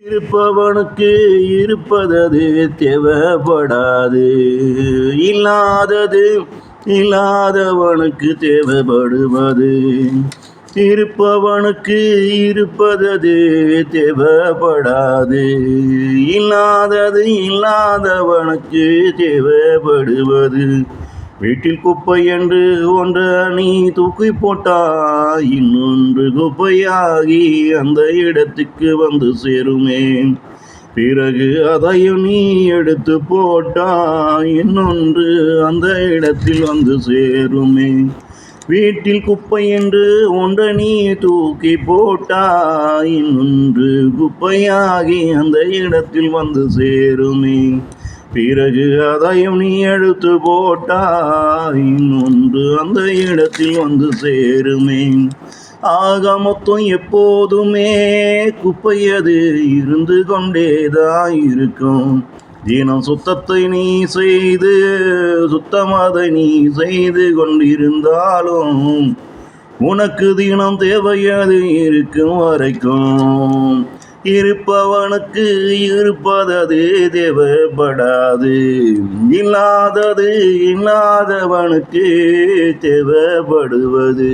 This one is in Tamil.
இருப்பவனுக்கு இருப்பதது தேவைப்படாது. இல்லாதவனுக்கு தேவைப்படுவது. இருப்பவனுக்கு இருப்பதது தேவைப்படாது. இல்லாதவனுக்கு தேவைப்படுவது. வீட்டில் குப்பை என்று ஒன்று நீ தூக்கி போட்டாய், இன்னொன்று குப்பையாகி அந்த இடத்துக்கு வந்து சேருமே. பிறகு அதையும் நீ எடுத்து போட்டாய், இன்னொன்று அந்த இடத்தில் வந்து சேருமே. வீட்டில் குப்பை என்று ஒன்று நீ தூக்கி போட்டாய், இன்னொன்று குப்பையாகி அந்த இடத்தில் வந்து சேருமே. பிறகு அதையும் நீ எடுத்து போட்டாய், இன்னொன்று அந்த இடத்தில் வந்து சேருமே. ஆக மொத்தம் எப்போதுமே குப்பையது இருந்து கொண்டேதான் இருக்கும். தினம் சுத்தத்தை நீ செய்து சுத்தமதை நீ செய்து கொண்டிருந்தாலும் உனக்கு தினம் தேவையது இருக்கும் வரைக்கும். இருப்பவனுக்கு இருப்பதது தேவைப்படாது. இல்லாதவனுக்கு தேவைப்படுவது.